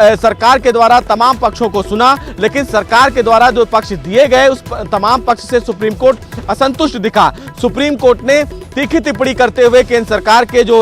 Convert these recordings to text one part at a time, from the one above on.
सरकार के द्वारा तमाम पक्षों को सुना, लेकिन सरकार के द्वारा जो पक्ष दिए गए उस तमाम पक्ष से सुप्रीम कोर्ट असंतुष्ट दिखा। सुप्रीम कोर्ट ने तीखी टिप्पणी करते हुए केंद्र सरकार के जो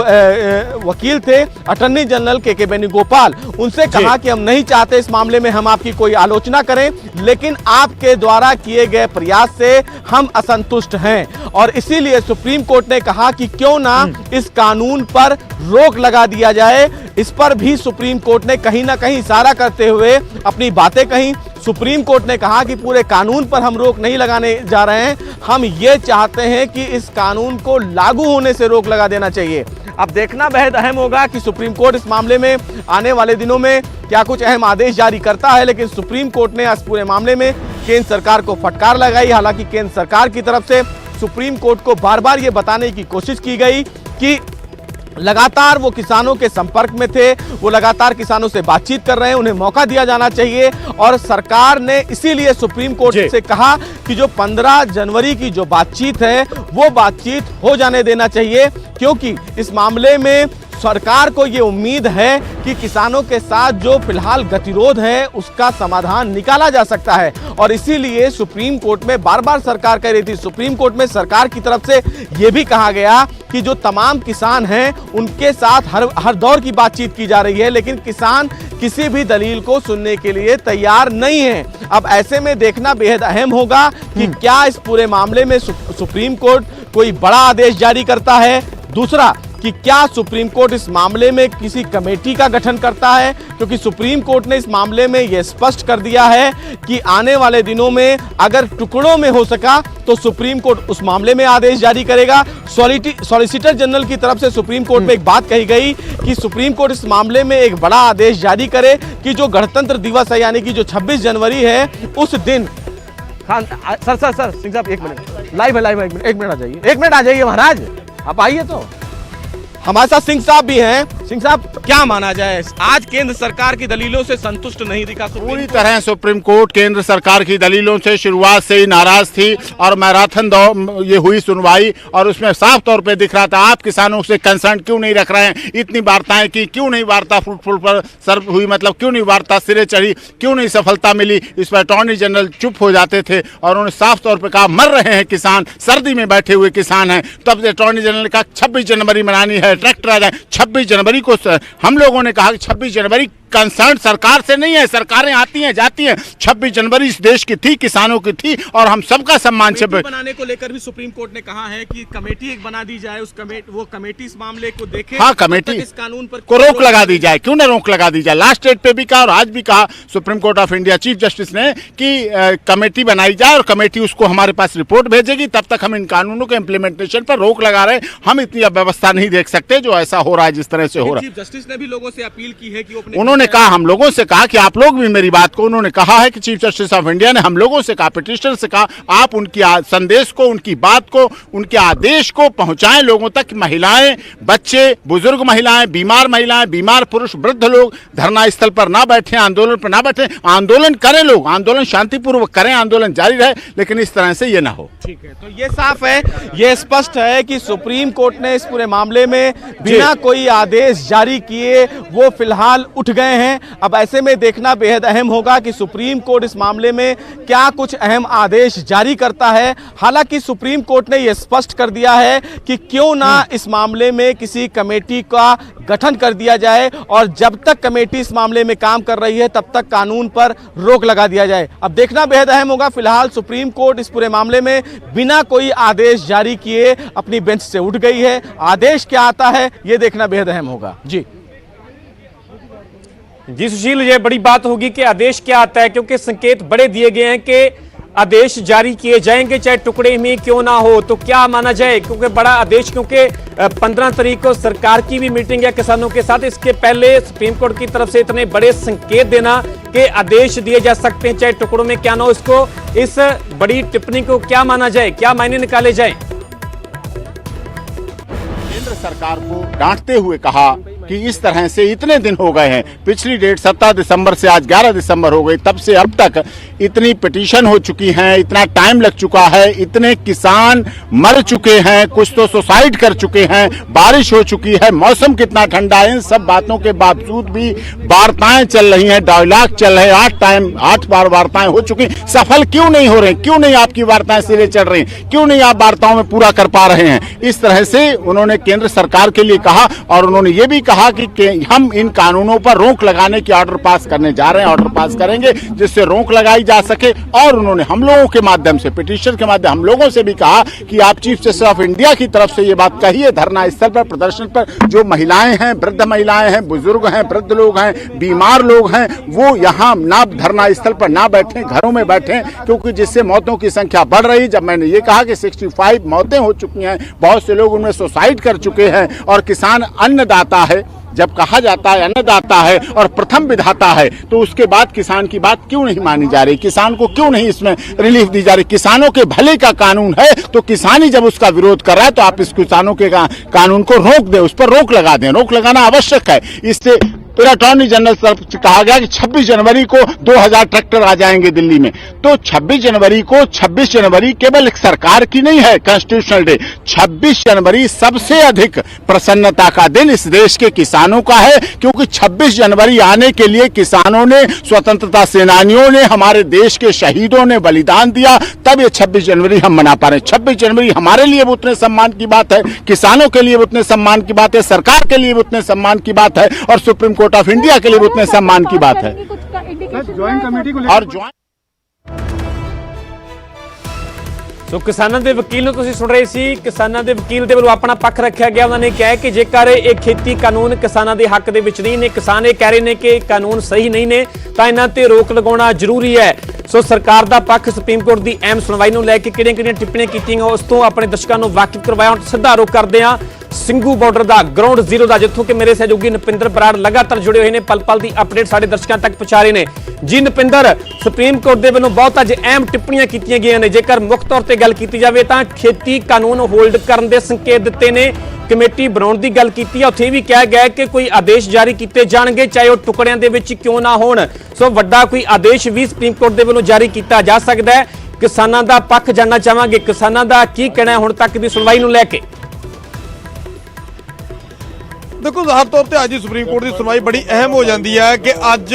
वकील थे अटॉर्नी जनरल के वेणुगोपाल, उनसे कहा कि हम नहीं चाहते इस मामले में हम आपकी कोई आलोचना करें, लेकिन आपके द्वारा किए गए प्रयास से हम असंतुष्ट हैं और इसीलिए सुप्रीम कोर्ट ने कहा कि क्यों ना इस कानून पर रोक लगा दिया जाए। इस पर भी सुप्रीम कोर्ट ने कहीं ना कहीं इशारा करते हुए अपनी बातें कही। सुप्रीम कोर्ट ने कहा कि पूरे कानून पर हम रोक नहीं लगाने जा रहे हैं, हम ये चाहते हैं कि इस कानून को लागू होने से रोक लगा देना चाहिए। अब देखना बेहद अहम होगा कि सुप्रीम कोर्ट इस मामले में आने वाले दिनों में क्या कुछ अहम आदेश जारी करता है, लेकिन सुप्रीम कोर्ट ने इस पूरे मामले में केंद्र सरकार को फटकार लगाई। हालांकि केंद्र सरकार की तरफ से सुप्रीम कोर्ट को बार बार ये बताने की कोशिश की गई कि लगातार वो किसानों के संपर्क में थे, वो लगातार किसानों से बातचीत कर रहे हैं, उन्हें मौका दिया जाना चाहिए और सरकार ने इसीलिए सुप्रीम कोर्ट से कहा कि जो 15 जनवरी की जो बातचीत है वो बातचीत हो जाने देना चाहिए, क्योंकि इस मामले में सरकार को ये उम्मीद है कि किसानों के साथ जो फिलहाल गतिरोध है उसका समाधान निकाला जा सकता है और इसीलिए सुप्रीम कोर्ट में बार बार सरकार कह रही थी। सुप्रीम कोर्ट में सरकार की तरफ से ये भी कहा गया कि जो तमाम किसान हैं उनके साथ हर दौर की बातचीत की जा रही है, लेकिन किसान किसी भी दलील को सुनने के लिए तैयार नहीं है। अब ऐसे में देखना बेहद अहम होगा कि क्या इस पूरे मामले में सुप्रीम कोर्ट कोई बड़ा आदेश जारी करता है। दूसरा कि क्या सुप्रीम कोर्ट इस मामले में किसी कमेटी का गठन करता है, क्योंकि सुप्रीम कोर्ट ने इस मामले में यह स्पष्ट कर दिया है कि आने वाले दिनों में अगर टुकड़ों में हो सका तो सुप्रीम कोर्ट उस मामले में आदेश जारी करेगा। सॉलिसिटर जनरल की तरफ से सुप्रीम कोर्ट में एक बात कही गई कि सुप्रीम कोर्ट इस मामले में एक बड़ा आदेश जारी करे कि जो गणतंत्र दिवस है यानी कि जो 26 जनवरी है उस दिन सर सिंह साहब एक मिनट लाइव है एक मिनट आ जाइए महाराज, आप आइए तो हमारे साथ सिंह साहब भी हैं। सिंह साहब क्या माना जाए, आज केंद्र सरकार की दलीलों से संतुष्ट नहीं दिखा पूरी तरह। सुप्रीम कोर्ट केंद्र सरकार की दलीलों से शुरुआत से ही नाराज थी और मैराथन दौड़ ये हुई सुनवाई और उसमें साफ तौर पे दिख रहा था आप किसानों से कंसर्न क्यों नहीं रख रहे हैं। इतनी वार्ताएं की, क्यों नहीं वार्ता फ्रूटफुल पर सर हुई, मतलब क्यों नहीं वार्ता सिरे चढ़ी, क्यों नहीं सफलता मिली। इस पर अटॉर्नी जनरल चुप हो जाते थे और उन्होंने साफ तौर पर कहा मर रहे हैं किसान, सर्दी में बैठे हुए किसान हैं। तब अटॉर्नी जनरल ने कहा 26 जनवरी मनानी है, ट्रैक्टर आ जाए। 26 जनवरी को हम लोगों ने कहा कि 26 जनवरी कंसर्न सरकार से नहीं है, सरकारें आती हैं जाती हैं। 26 जनवरी इस देश की थी, किसानों की थी और हम सबका सम्मान से बनाने को लेकर भी सुप्रीम कोर्ट ने कहा है कि कमेटी एक बना दी जाए, वो कमेटी इस मामले को देखे। हाँ, कमेटी इस कानून पर को रोक लगा दी जाए, क्यों ना रोक लगा दी जाए। लास्ट डेट पे भी कहा और आज भी कहा supreme court of India chief justice ने कि कमेटी बनाई जाए और कमेटी उसको हमारे पास रिपोर्ट भेजेगी, तब तक हम इन कानूनों के इम्प्लीमेंटेशन पर रोक लगा रहे हैं। हम इतनी अव्यवस्था नहीं देख सकते जो ऐसा हो रहा है जिस तरह से हो रहा है। चीफ जस्टिस ने भी लोगों से अपील की है कि उन्होंने कहा, हम लोगों से कहा कि आप लोग भी मेरी बात को, उन्होंने कहा है कि चीफ जस्टिस ऑफ इंडिया ने हम लोगों से कहा, पिटिशनर से कहा, आप उनकी संदेश को, उनकी बात को, उनके आदेश को पहुंचाएं लोगों तक। महिलाएं, बच्चे, बुजुर्ग महिलाएं, बीमार पुरुष, वृद्ध लोग धरना स्थल पर ना बैठे, आंदोलन पर ना बैठे। आंदोलन करें लोग, आंदोलन शांतिपूर्वक करें, आंदोलन जारी रहे, लेकिन इस तरह से ये ना हो। ठीक है, तो ये साफ है, ये स्पष्ट है कि सुप्रीम कोर्ट ने इस पूरे मामले में बिना कोई आदेश जारी किए वो फिलहाल उठ गए हैं। अब ऐसे में देखना बेहद अहम होगा कि सुप्रीम कोर्ट इस मामले में क्या कुछ अहम आदेश जारी करता है। हालांकि सुप्रीम कोर्ट ने यह स्पष्ट कर दिया है कि क्यों ना इस मामले में किसी कमेटी का गठन कर दिया जाए और जब तक कमेटी इस मामले में काम कर रही है तब तक कानून पर रोक लगा दिया जाए। अब देखना बेहद अहम होगा। फिलहाल सुप्रीम कोर्ट इस पूरे मामले में बिना कोई आदेश जारी किए अपनी बेंच से उठ गई है। आदेश क्या आता है ये देखना बेहद अहम होगा। जी सुशील, ये बड़ी बात होगी कि आदेश क्या आता है, क्योंकि संकेत बड़े दिए गए हैं कि आदेश जारी किए जाएंगे चाहे टुकड़े में क्यों ना हो। तो क्या माना जाए, क्योंकि बड़ा आदेश, क्योंकि 15 तारीख को सरकार की भी मीटिंग है किसानों के साथ, इसके पहले सुप्रीम कोर्ट की तरफ से इतने बड़े संकेत देना कि आदेश दिए जा सकते हैं चाहे टुकड़ों में क्या ना हो, इसको, इस बड़ी टिप्पणी को क्या माना जाए, क्या मायने निकाले जाए। केंद्र सरकार को डांटते हुए कहा कि इस तरह से इतने दिन हो गए हैं, पिछली डेट 17 दिसंबर से आज 11 दिसंबर हो गई, तब से अब तक इतनी पिटीशन हो चुकी हैं, इतना टाइम लग चुका है, इतने किसान मर चुके हैं, कुछ तो सुसाइड कर चुके हैं, बारिश हो चुकी है, मौसम कितना ठंडा है, इन सब बातों के बावजूद भी वार्ताएं चल रही हैं, डायलॉग चल रहे हैं, 8 बार वार्ताएं हो चुकी, सफल क्यों नहीं हो रहे? क्यों नहीं आपकी वार्ताएं सिरे चढ़ रही? क्यों नहीं आप वार्ताओं में पूरा कर पा रहे हैं? इस तरह से उन्होंने केंद्र सरकार के लिए कहा और उन्होंने ये भी कहा कि हम इन कानूनों पर रोक लगाने की ऑर्डर पास करने जा रहे हैं, ऑर्डर पास करेंगे जिससे रोक लगाई जा सके। और उन्होंने हम लोगों के माध्यम से, पिटीशन के माध्यम हम लोगों से भी कहा कि आप चीफ जस्टिस ऑफ इंडिया की तरफ से ये बात कहिए, धरना स्थल पर, प्रदर्शन पर जो महिलाएं हैं, वृद्ध महिलाएं हैं, बुजुर्ग हैं, वृद्ध लोग हैं, बीमार लोग हैं, वो यहाँ ना धरना स्थल पर ना बैठे, घरों में बैठे, क्योंकि जिससे मौतों की संख्या बढ़ रही। जब मैंने ये कहा कि 65 मौतें हो चुकी हैं, बहुत से लोग उनमें सुसाइड कर चुके हैं, और किसान अन्नदाता है, जब कहा जाता है अन्नदाता है और प्रथम विधाता है, तो उसके बाद किसान की बात क्यों नहीं मानी जा रही? किसान को क्यों नहीं इसमें रिलीफ दी जा रही? किसानों के भले का कानून है, तो किसान ही जब उसका विरोध कर रहा है, तो आप इस किसानों के कानून को रोक दें, उस पर रोक लगा दें। रोक लगाना आवश्यक है। इससे फिर अटॉर्नी जनरल तरफ से कहा गया कि 26 जनवरी को 2000 ट्रैक्टर आ जाएंगे दिल्ली में। तो 26 जनवरी केवल एक सरकार की नहीं है कॉन्स्टिट्यूशनल डे, 26 जनवरी सबसे अधिक प्रसन्नता का दिन इस देश के किसानों का है, क्योंकि 26 जनवरी आने के लिए किसानों ने, स्वतंत्रता सेनानियों ने, हमारे देश के शहीदों ने बलिदान दिया, तब ये 26 जनवरी हम मना पा रहे हैं। 26 जनवरी हमारे लिए भी उतने सम्मान की बात है, किसानों के लिए भी उतने सम्मान की बात है, सरकार के लिए भी उतने सम्मान की बात है, और सुप्रीम कोर्ट ऑफ इंडिया के लिए उतने सम्मान की बात है। ज्वाइंट कमेटी को और ज्वाइंट ਸੋ ਕਿਸਾਨਾਂ ਦੇ ਵਕੀਲ ਨੂੰ ਤੁਸੀਂ ਸੁਣ ਰਹੇ ਸੀ। ਕਿਸਾਨਾਂ ਦੇ ਵਕੀਲ ਦੇ ਵੱਲੋਂ ਆਪਣਾ ਪੱਖ ਰੱਖਿਆ ਗਿਆ। ਉਹਨਾਂ ਨੇ ਕਿਹਾ ਕਿ ਜੇਕਰ ਇਹ ਖੇਤੀ ਕਾਨੂੰਨ ਕਿਸਾਨਾਂ ਦੇ ਹੱਕ ਦੇ ਵਿੱਚ ਨਹੀਂ ਨੇ, ਕਿਸਾਨ ਇਹ ਕਹਿ ਰਹੇ ਨੇ ਕਿ ਕਾਨੂੰਨ ਸਹੀ ਨਹੀਂ ਨੇ, ਤਾਂ ਇਹਨਾਂ ਤੇ ਰੋਕ ਲਗਾਉਣਾ ਜ਼ਰੂਰੀ ਹੈ। ਸੋ ਸਰਕਾਰ ਦਾ ਪੱਖ, ਸੁਪਰੀਮ ਕੋਰਟ ਦੀ ਅਹਿਮ ਸੁਣਵਾਈ ਨੂੰ ਲੈ ਕੇ ਕਿਹੜੀਆਂ-ਕਿਹੜੀਆਂ ਟਿੱਪਣੀਆਂ ਕੀਤੀਆਂ, ਉਸ ਤੋਂ ਆਪਣੇ ਦਰਸ਼ਕਾਂ ਨੂੰ ਵਾਕਿਫ ਕਰਵਾਇਆ। ਹੁਣ ਸਿੱਧਾ ਰੁਖ ਕਰਦੇ ਹਾਂ ਸਿੰਘੂ ਬਾਰਡਰ ਦਾ, ਗਰਾਊਂਡ ਜ਼ੀਰੋ ਦਾ, ਜਿੱਥੋਂ ਕਿ ਮੇਰੇ ਸਹਿਯੋਗੀ ਨਪਿੰਦਰ ਬਰਾੜ ਲਗਾਤਾਰ ਜੁੜੇ ਹੋਏ ਨੇ, ਪਲ-ਪਲ ਦੀ ਅਪਡੇਟ ਸਾਡੇ ਦਰਸ਼ਕਾਂ ਤੱਕ ਪਹੁੰਚਾ ਰਹੇ ਨੇ। ਜੀ ਨਪਿੰਦਰ, ਸੁਪਰੀਮ ਕੋਰਟ ਦੇ ਵੱਲੋਂ ਬਹੁਤ ਅੱਜ ਅਹਿਮ ਟਿੱਪਣੀਆਂ ਕੀਤੀਆਂ ਗਈਆਂ ਨੇ। ਜੇਕਰ ਮੁੱਖ ਤੌਰ ਤੇ ਗੱਲ ਕੀਤੀ ਜਾਵੇ ਤਾਂ ਖੇਤੀ ਕਾਨੂੰਨ ਹੋਲਡ ਕਰਨ ਦੇ ਸੰਕੇਤ ਦਿੱਤੇ ਨੇ, ਕਮੇਟੀ ਬਣਾਉਣ ਦੀ ਗੱਲ ਕੀਤੀ ਹੈ। ਉੱਥੇ ਵੀ ਕਿਹਾ ਗਿਆ ਕਿ ਕੋਈ ਆਦੇਸ਼ ਜਾਰੀ ਕੀਤੇ ਜਾਣਗੇ, ਚਾਹੇ ਉਹ ਟੁਕੜਿਆਂ ਦੇ ਵਿੱਚ ਕਿਉਂ ਨਾ ਹੋਣ। ਸੋ ਵੱਡਾ ਕੋਈ ਆਦੇਸ਼ ਵੀ ਸੁਪਰੀਮ ਕੋਰਟ ਦੇ ਵੱਲੋਂ ਜਾਰੀ ਕੀਤਾ ਜਾ ਸਕਦਾ ਹੈ। ਕਿਸਾਨਾਂ ਦਾ ਪੱਖ ਜਾਣਨਾ ਚਾਹਾਂਗੇ, ਕਿਸਾਨਾਂ ਦਾ ਕੀ ਕਹਿਣਾ ਹੈ ਹੁਣ ਤੱਕ ਦੀ ਸੁਣਵਾਈ ਨੂੰ ਲੈ ਕੇ। देखो ज़ाहिर तौर पर अज सुप्रीम कोर्ट की सुनवाई बड़ी अहम हो जाती है कि अज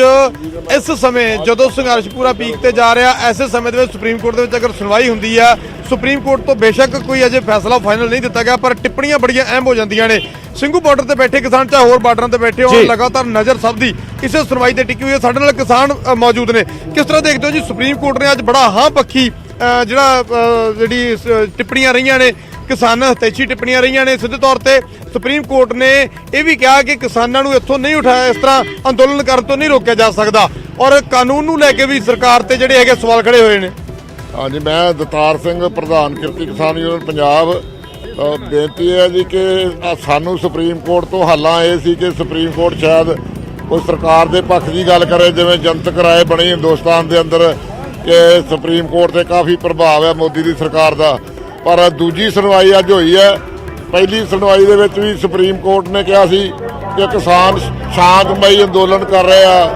इस समय जो संघर्ष पूरा पीक ते जा रहा, ऐसे समय के सुप्रीम कोर्ट के अगर सुनवाई होंगी है, सुप्रीम कोर्ट तो बेशक कोई अजे फैसला फाइनल नहीं दिता गया, पर टिप्पणियां बड़ियां अहम हो जांदियां ने। ਸਿੰਘੂ बार्डर से बैठे किसान, चाहे होर बार्डर से बैठे हो, लगातार नज़र सब की इस सुनवाई से टिकी हुई है। साडे नाल किसान मौजूद ने, किस तरह देखते हो जी सुप्रीम कोर्ट ने अज बड़ा हाँ पक्षी जी टिप्पणियां रही ने, किसान हतैषी टिप्पणियां रही ने। सीधे तौर पर सुप्रीम कोर्ट ने यह भी कहा कि किसानों को इत्थों नहीं उठाया, इस तरह अंदोलन करने तो नहीं रोकया जा सकता, और कानून को लैके भी सरकार ते जिहड़े हैगे सवाल खड़े हुए हैं। हाँ जी, मैं दतार सिंह प्रधान किरती किसान यूनियन पंजाब। बेनती है जी कि सानू सुप्रीम कोर्ट तो हालां ये सी कि सुप्रीम कोर्ट शायद कोई सरकार के पक्ष की गल करे, जिवें जनतक राय बनी हिंदुस्तान के अंदर कि सुप्रीम कोर्ट से काफ़ी प्रभाव है मोदी की सरकार का। पर दूजी सुनवाई अज हुई है, पहली सुनवाई दे विच भी सुप्रीम कोर्ट ने कहा सी कि किसान शांतमई अंदोलन कर रहे हैं,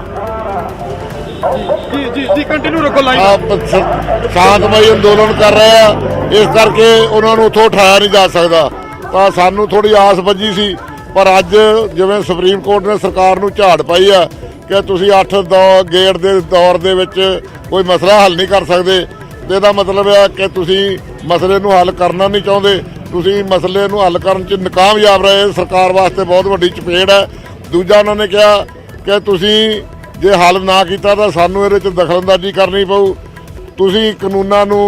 शांतमई अंदोलन कर रहे हैं, इस करके उन्होंने उतों उठाया नहीं जा सकता। तो सानू थोड़ी आस बजी सी, पर अज जिवें सुप्रीम कोर्ट ने सरकार नूं झाड़ पाई है कि तुसीं 8 गेड़ के दौर दे विच कोई मसला हल नहीं कर सकते, ਇਹਦਾ मतलब है कि तुसीं मसले नूं हल करना नहीं चाहते, तुसीं मसले नूं हल करन च नाकामयाब रहे। सरकार वास्ते बहुत वड्डी चपेड़ है। दूजा उन्होंने कहा कि तुसीं जे हल ना किया तो सानू इहदे च दखलअंदाजी करनी पऊ, तुसीं कानूनां नूं